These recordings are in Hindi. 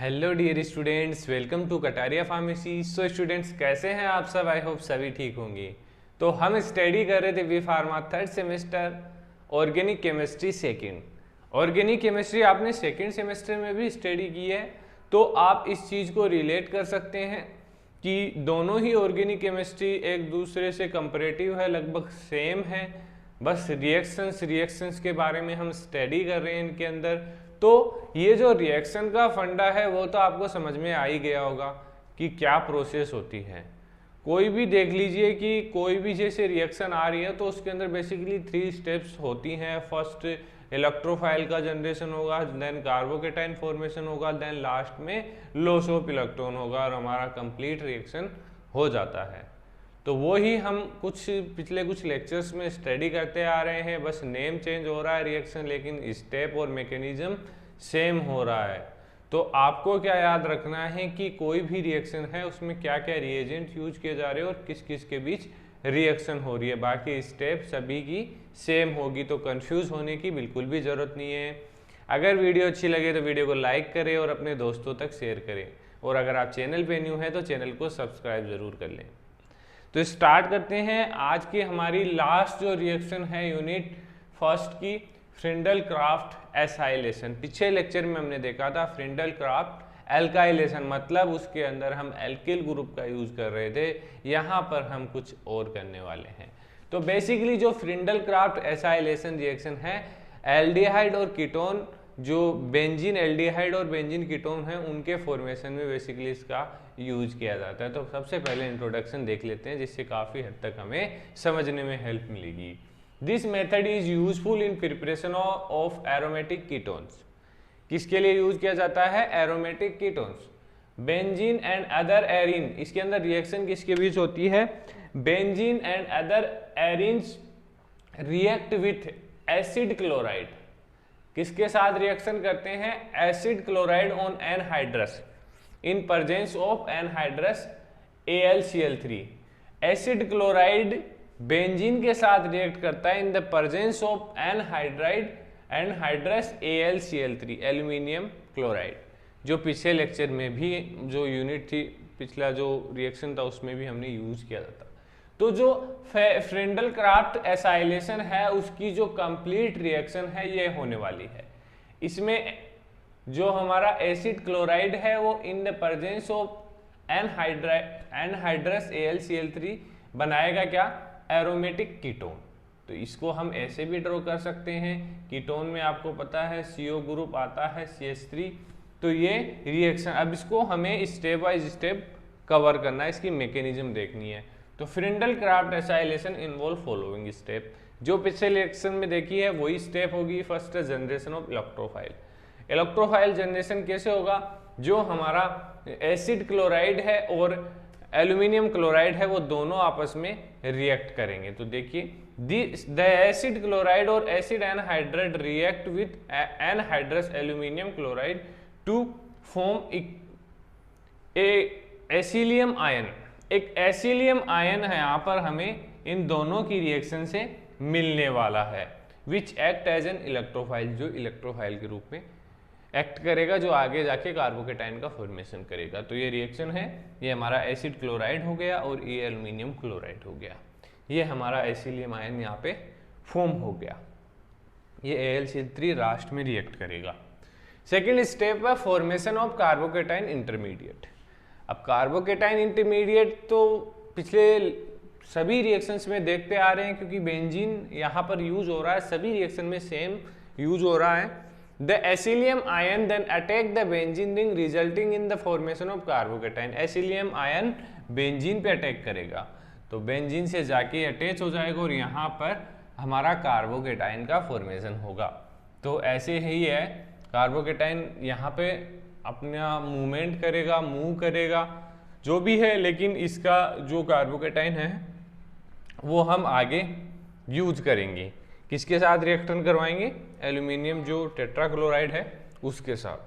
Hello dear students, welcome to Kataria pharmacy. So students, कैसे हैं आप सब? आई होप सभी ठीक होंगे। तो हम स्टडी कर रहे थे B pharma third semester organic chemistry second. Organic chemistry आपने सेकंड सेमेस्टर में भी स्टडी की है, तो आप इस चीज़ को रिलेट कर सकते हैं कि दोनों ही ऑर्गेनिक केमिस्ट्री एक दूसरे से कंपैरेटिव है, लगभग सेम है। बस रिएक्शंस के बारे में हम स्टडी कर रहे हैं इनके अंदर। तो ये जो रिएक्शन का फंडा है वो तो आपको समझ में आ ही गया होगा कि क्या प्रोसेस होती है। कोई भी देख लीजिए कि कोई भी जैसे रिएक्शन आ रही है तो उसके अंदर बेसिकली 3 स्टेप्स होती हैं। फर्स्ट इलेक्ट्रोफाइल का जनरेशन होगा, देन कार्बोकेटाइन फॉर्मेशन होगा, देन लास्ट में लॉस ऑफ इलेक्ट्रॉन होगा और हमारा कंप्लीट रिएक्शन हो जाता है। तो वो ही हम पिछले कुछ लेक्चर्स में स्टडी करते आ रहे हैं। बस नेम चेंज हो रहा है रिएक्शन, लेकिन स्टेप और मैकेनिज्म सेम हो रहा है। तो आपको क्या याद रखना है कि कोई भी रिएक्शन है उसमें क्या क्या रिएजेंट यूज किए जा रहे हैं और किस किस के बीच रिएक्शन हो रही है। बाकी स्टेप सभी की सेम होगी, तो कंफ्यूज होने की बिल्कुल भी ज़रूरत नहीं है। अगर वीडियो अच्छी लगे तो वीडियो को लाइक करें और अपने दोस्तों तक शेयर करें, और अगर आप चैनल पे न्यू हैं तो चैनल को सब्सक्राइब ज़रूर कर लें। तो स्टार्ट करते हैं। आज की हमारी लास्ट जो रिएक्शन है यूनिट फर्स्ट की, फ्रिंडल क्राफ्ट एसाइलेशन। पिछले लेक्चर में हमने देखा था फ्रिंडल क्राफ्ट एल्काइलेशन, मतलब उसके अंदर हम एल्किल ग्रुप का यूज कर रहे थे। यहाँ पर हम कुछ और करने वाले हैं। तो बेसिकली जो फ्रिंडल क्राफ्ट एसाइलेशन रिएक्शन है, एल्डिहाइड और कीटोन, जो बेंजीन एल्डिहाइड और बेंजीन कीटोन है, उनके फॉर्मेशन में बेसिकली इसका यूज किया जाता है। तो सबसे पहले इंट्रोडक्शन देख लेते हैं, जिससे काफ़ी हद तक हमें समझने में हेल्प मिलेगी। This method is useful in preparation of aromatic ketones. किसके लिए यूज किया जाता है? Aromatic ketones. Benzene and other arene, इसके अंदर रिएक्शन किसके बीच होती है? Benzene and other arenes react with acid chloride. किसके साथ रिएक्शन करते हैं? Acid chloride on anhydrous in presence of anhydrous AlCl3। Acid chloride benzene के साथ रिएक्ट करता है in the presence of anhydrous AlCl3, aluminium chloride. जो पिछले लेक्चर में भी जो यूनिट थी, पिछला जो रिएक्शन था उसमें भी हमने यूज किया था। तो जो फ्रिंडल क्राफ्ट एसाइलेशन है उसकी जो कंप्लीट रिएक्शन है ये होने वाली है। इसमें जो हमारा एसिड क्लोराइड है वो इन the presence of anhydrous AlCl3 बनाएगा क्या? Aromatic ketone. तो इसको हम ऐसे भी ड्रॉ कर सकते हैं। कीटोन में आपको पता है CO ग्रुप आता है CH3। तो ये रिएक्शन, अब इसको हमें स्टेप बाय स्टेप कवर करना है, इसकी मैकेनिज्म देखनी है। तो Friedel Crafts acylation involve following step. जो पिछले लेक्शन में देखी है वही स्टेप होगी। First generation of electrophile. Electrophile generation कैसे होगा? जो हमारा एसिड क्लोराइड है और एल्यूमिनियम क्लोराइड है वो दोनों आपस में रिएक्ट करेंगे। तो देखिए, द एसिड क्लोराइड और acid anhydride react with anhydrous aluminium chloride to form a acylium ion. एक एसिलियम आयन है यहाँ पर हमें इन दोनों की रिएक्शन से मिलने वाला है, which act as an electrophile, जो इलेक्ट्रोफाइल के रूप में एक्ट करेगा, जो आगे जाके कार्बोकेटाइन का फॉर्मेशन करेगा। तो ये रिएक्शन है, ये हमारा एसिड क्लोराइड हो गया और ये एल्यूमिनियम क्लोराइड हो गया। ये हमारा एसिलियम आयन यहाँ पे फॉर्म हो गया। ये AlCl3 लास्ट में रिएक्ट करेगा। सेकेंड स्टेप है फॉर्मेशन ऑफ कार्बोकेटाइन इंटरमीडिएट। अब कार्बोकेटाइन इंटरमीडिएट तो पिछले सभी रिएक्शंस में देखते आ रहे हैं, क्योंकि बेंजीन यहाँ पर यूज हो रहा है, सभी रिएक्शन में सेम यूज हो रहा है। The acylium ion then attack the benzene ring resulting in the formation of carbocation. Acylium ion benzene पे अटैक करेगा, तो बेंजीन से जाके अटैच हो जाएगा और यहाँ पर हमारा कार्बोकेटाइन का फॉर्मेशन होगा। तो ऐसे ही है, कार्बोकेटाइन यहाँ पे अपना मूवमेंट करेगा, मूव करेगा, जो भी है, लेकिन इसका जो कार्बोकेटाइन है वो हम आगे यूज करेंगे। किसके साथ रिएक्शन करवाएंगे? एल्यूमिनियम जो टेट्राक्लोराइड है उसके साथ।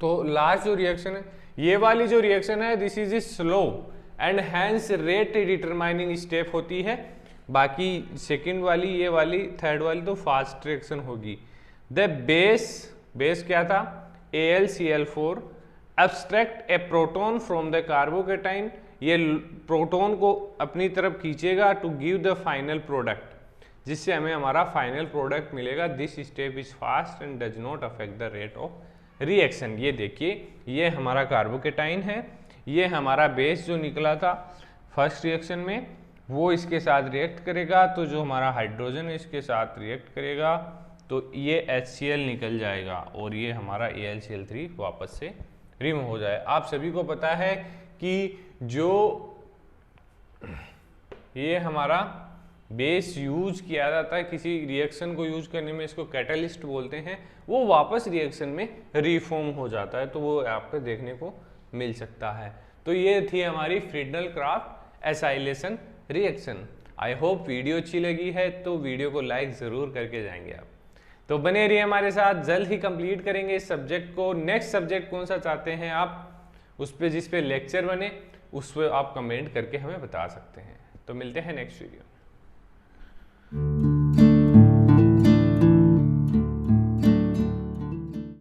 तो लास्ट जो रिएक्शन है, ये वाली जो रिएक्शन है, this is a slow and hence rate determining step होती है। बाकी सेकंड वाली, ये वाली, थर्ड वाली तो फास्ट रिएक्शन होगी। द बेस क्या था? AlCl4 abstract a proton from the carbocation, ये प्रोटॉन को अपनी तरफ खींचेगा to give the final product, जिससे हमें हमारा फाइनल प्रोडक्ट मिलेगा। This step is fast and does not affect the rate of reaction. ये देखिए, ये हमारा कार्बोकेटाइन है, ये हमारा बेस जो निकला था फर्स्ट रिएक्शन में वो इसके साथ रिएक्ट करेगा, तो जो हमारा हाइड्रोजन है इसके साथ रिएक्ट करेगा, तो ये HCl निकल जाएगा और ये हमारा AlCl3 वापस से रिमूव हो जाए। आप सभी को पता है कि जो ये हमारा बेस यूज किया जाता है किसी रिएक्शन को यूज करने में, इसको कैटलिस्ट बोलते हैं, वो वापस रिएक्शन में रिफॉर्म हो जाता है, तो वो आपको देखने को मिल सकता है। तो ये थी हमारी Friedel Crafts acylation reaction. I hope video अच्छी लगी है तो वीडियो को लाइक ज़रूर करके जाएंगे आप। तो बने रहिए हमारे साथ, जल्द ही कंप्लीट करेंगे इस सब्जेक्ट को। नेक्स्ट सब्जेक्ट कौन सा चाहते हैं आप, उस पर जिस पे लेक्चर बने उस पर आप कमेंट करके हमें बता सकते हैं। तो मिलते हैं नेक्स्ट वीडियो।